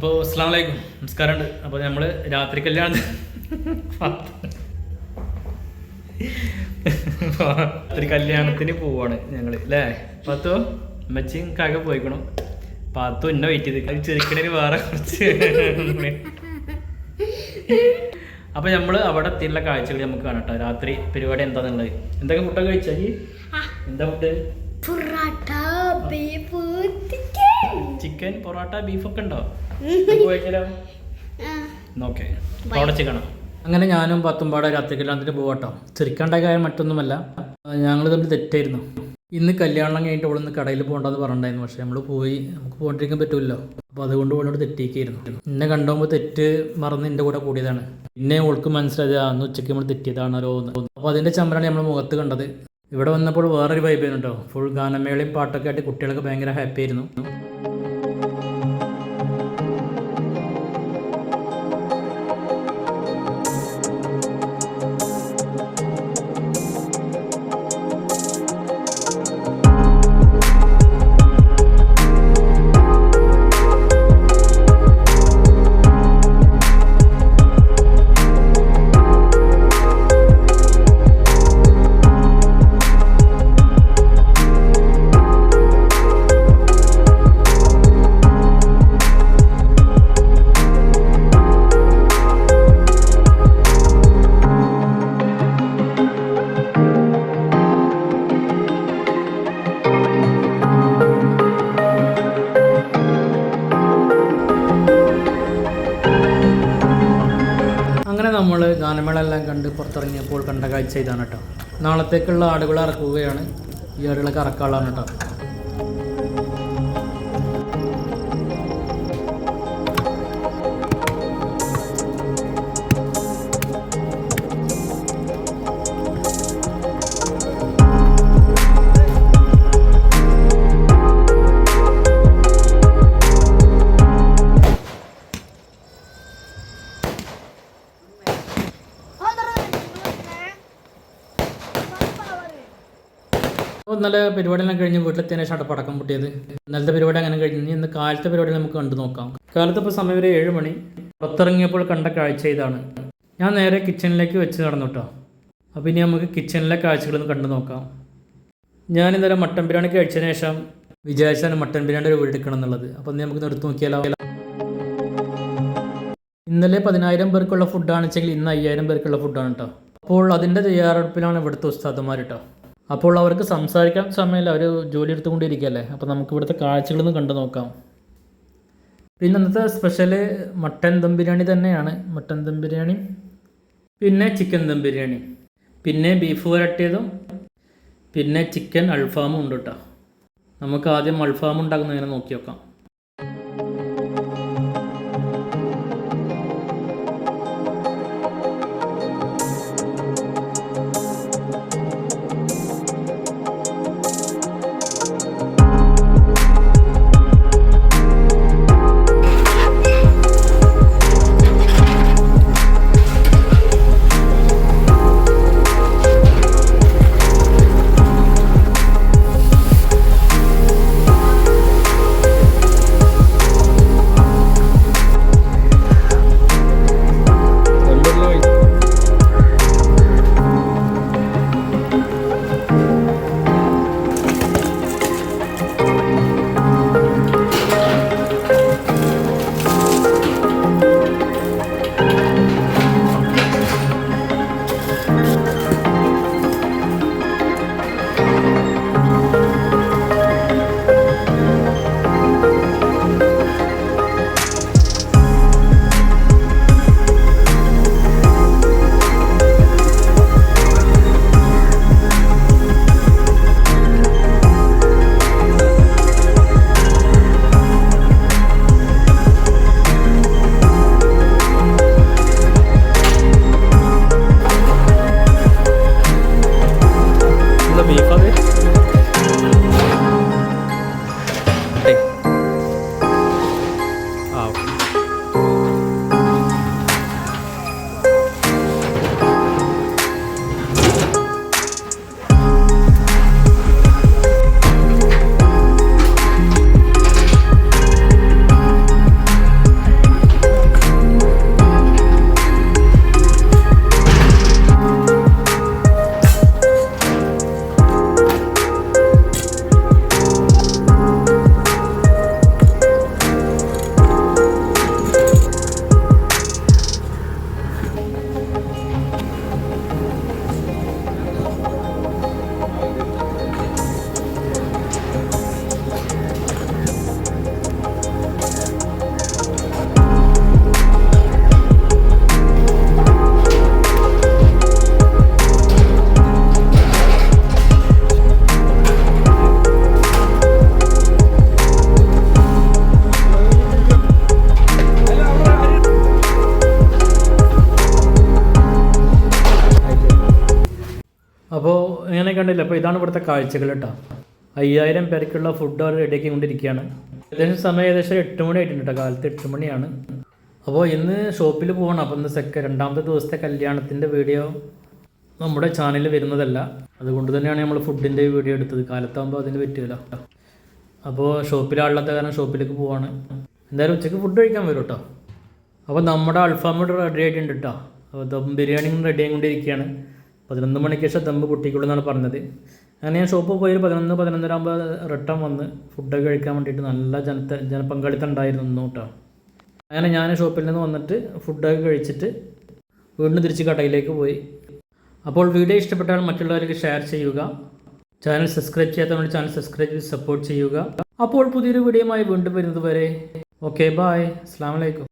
അപ്പോൾ അസ്സലാമു അലൈക്കും, നമസ്കാരമുണ്ട്. അപ്പോൾ നമ്മൾ രാത്രി കല്യാണം രാത്രി കല്യാണത്തിന് പോവാണ് ഞങ്ങൾ അല്ലേ. പത്തോ അമ്മച്ചിയും കാക്ക പോയിക്കണം. പത്തു എന്നെ വെയിറ്റ് ചെയ്ത് ചെറുക്കണേന് വേറെ കുറച്ച്. അപ്പോൾ നമ്മൾ അവിടെ എത്തിയുള്ള കാഴ്ചകൾ നമുക്ക് കാണട്ടോ. രാത്രി പരിപാടി എന്താണെന്നുള്ളത്. എന്തൊക്കെ ഫുഡൊക്കെ കഴിച്ചാൽ എന്താ ഫുഡ്? ചിക്കൻ, പൊറോട്ട, ബീഫൊക്കെ ഉണ്ടോ? ഓക്കെ, അവിടെ ചിക്കണം. അങ്ങനെ ഞാനും പത്തുംപാടെ രാത്രി കല്യാണത്തിന് പോകട്ടോ. ചെറുക്കാണ്ടായ കാര്യം മറ്റൊന്നുമല്ല, ഞങ്ങൾ തമ്മിൽ തെറ്റായിരുന്നു. ഇന്ന് കല്യാണം കഴിഞ്ഞിട്ട് ഇവിടെ നിന്ന് കടയിൽ പോകണ്ടെന്ന് പറഞ്ഞിട്ടുണ്ടായിരുന്നു. പക്ഷേ നമ്മൾ പോയി, നമുക്ക് പോകാണ്ടിരിക്കാൻ പറ്റുമല്ലോ. അപ്പോൾ അതുകൊണ്ട് ഇവിടെ തെറ്റിയിരിക്കായിരുന്നു. എന്നെ കണ്ടുമ്പോൾ തെറ്റ് മറന്ന് എൻ്റെ കൂടെ കൂടിയതാണ്. പിന്നെ ഓൾക്ക് മനസ്സിലായത് അന്ന് ഉച്ചയ്ക്ക് നമ്മൾ തെറ്റിയതാണല്ലോ എന്ന്. അപ്പോൾ അതിൻ്റെ ചമ്മലാണ് നമ്മൾ മുഖത്ത് കണ്ടത്. ഇവിടെ വന്നപ്പോൾ വേറൊരു വൈബായിരുന്നു കേട്ടോ. ഫുൾ ഗാനമേളയും പാട്ടൊക്കെ ആയിട്ട് കുട്ടികളൊക്കെ ഭയങ്കര ഹാപ്പി ആയിരുന്നു. അങ്ങനെ നമ്മൾ ഗാനമേള എല്ലാം കണ്ട് പുറത്തിറങ്ങിയപ്പോൾ കണ്ട കാഴ്ച ഇതാണ് കേട്ടോ. നാളത്തേക്കുള്ള ആടുകൾ ഇറക്കുകയാണ്. ഈ ആടുകളൊക്കെ ഇറക്കാനുള്ളതാണ് കേട്ടോ. നല്ല പരിപാടിയെല്ലാം കഴിഞ്ഞ് വീട്ടിലെത്തിയതിനു ശേഷം പടക്കം പൊട്ടിയത്. ഇന്നലത്തെ പരിപാടി അങ്ങനെ കഴിഞ്ഞ് ഇന്ന് കാലത്തെ പരിപാടി നമുക്ക് കണ്ടു നോക്കാം. കാലത്ത് ഇപ്പോൾ സമയം ഒരു 7 മണി. പുറത്തിറങ്ങിയപ്പോൾ കണ്ട കാഴ്ച ഇതാണ്. ഞാൻ നേരെ കിച്ചണിലേക്ക് വെച്ച് നടന്നു കേട്ടോ. അപ്പോൾ ഇനി നമുക്ക് കിച്ചണിലെ കാഴ്ചകളൊന്ന് കണ്ടു നോക്കാം. ഞാൻ ഇന്നലെ മട്ടൻ ബിരിയാണി കഴിച്ചതിന് ശേഷം വിചാരിച്ചാണ് മട്ടൻ ബിരിയാണിയുടെ ഒരു വീട് എടുക്കണം എന്നുള്ളത്. അപ്പോൾ ഇന്ന് നമുക്ക് എടുത്ത് നോക്കിയാലോ. ഇന്നലെ 10,000 പേർക്കുള്ള ഫുഡാണ് വെച്ചെങ്കിൽ ഇന്ന് 5,000 പേർക്കുള്ള ഫുഡാണ് കേട്ടോ. അപ്പോൾ അതിൻ്റെ തയ്യാറെടുപ്പിലാണ് ഇവിടുത്തെ ഉസ്താദുമാർ കേട്ടോ. അപ്പോൾ അവർക്ക് സംസാരിക്കാൻ സമയമില്ല, അവർ ജോലി എടുത്തുകൊണ്ടിരിക്കുകയല്ലേ. അപ്പോൾ നമുക്ക് ഇവിടുത്തെ കാഴ്ചകളൊന്നും കണ്ടു നോക്കാം. പിന്നെ ഇന്നത്തെ സ്പെഷ്യൽ മട്ടൻ ദം ബിരിയാണി തന്നെയാണ്. മട്ടൻ ദം ബിരിയാണി, പിന്നെ ചിക്കൻ ദം ബിരിയാണി, പിന്നെ ബീഫ് വരട്ടിയതും, പിന്നെ ചിക്കൻ അൽഫാമും ഉണ്ട് കേട്ടോ. നമുക്ക് ആദ്യം അൽഫാം ഉണ്ടാക്കുന്നതിനെ നോക്കി നോക്കാം. കണ്ടില്ല. അപ്പോൾ ഇതാണ് ഇവിടുത്തെ കാഴ്ചകൾ കേട്ടോ. 5000 പേർക്കുള്ള ഫുഡ് അവർ റെഡിയാക്കി കൊണ്ടിരിക്കുകയാണ്. സമയം ഏകദേശം 8 മണി ആയിട്ടുണ്ട് കേട്ടോ. കാലത്ത് 8 മണിയാണ്. അപ്പോൾ ഇന്ന് ഷോപ്പിൽ പോകണം. അപ്പോൾ ഇന്ന് രണ്ടാമത്തെ ദിവസത്തെ കല്യാണത്തിൻ്റെ വീഡിയോ നമ്മുടെ ചാനലിൽ വരുന്നതല്ല. അതുകൊണ്ട് തന്നെയാണ് നമ്മൾ ഫുഡിൻ്റെ വീഡിയോ എടുത്തത്. കാലത്താകുമ്പോൾ അതിന് പറ്റില്ല. അപ്പോൾ ഷോപ്പിലാളുള്ളത് കാരണം ഷോപ്പിലേക്ക് പോവാണ്. എന്തായാലും ഉച്ചയ്ക്ക് ഫുഡ് കഴിക്കാൻ വരും കേട്ടോ. അപ്പോൾ നമ്മുടെ അൽഫാം റെഡി ആയിട്ടുണ്ട് കേട്ടോ. അപ്പോൾ ദം ബിരിയാണി റെഡി ആയിക്കൊണ്ടിരിക്കുകയാണ്. 11 മണിക്ക് ശേഷം ദമ്പ് പൊട്ടിക്കുള്ളൂ എന്നാണ് പറഞ്ഞത്. അങ്ങനെ ഞാൻ ഷോപ്പിൽ പോയി 11-11:30 ആകുമ്പോൾ റിട്ടേൺ വന്ന് ഫുഡൊക്കെ കഴിക്കാൻ വേണ്ടിയിട്ട് നല്ല ജനപങ്കാളിത്തം ഉണ്ടായിരുന്നു കേട്ടോ. അങ്ങനെ ഞാൻ ഷോപ്പിൽ നിന്ന് വന്നിട്ട് ഫുഡൊക്കെ കഴിച്ചിട്ട് വീണ്ടും തിരിച്ച് കടയിലേക്ക് പോയി. അപ്പോൾ വീഡിയോ ഇഷ്ടപ്പെട്ടാൽ മറ്റുള്ളവർക്ക് ഷെയർ ചെയ്യുക. ചാനൽ സബ്സ്ക്രൈബ് ചെയ്യാത്തവരുടെ ചാനൽ സബ്സ്ക്രൈബ് ചെയ്ത് സപ്പോർട്ട് ചെയ്യുക. അപ്പോൾ പുതിയൊരു വീഡിയോയുമായി വീണ്ടും വരുന്നത് വരെ ഓക്കെ, ബായ്, അസ്സലാമു അലൈക്കും.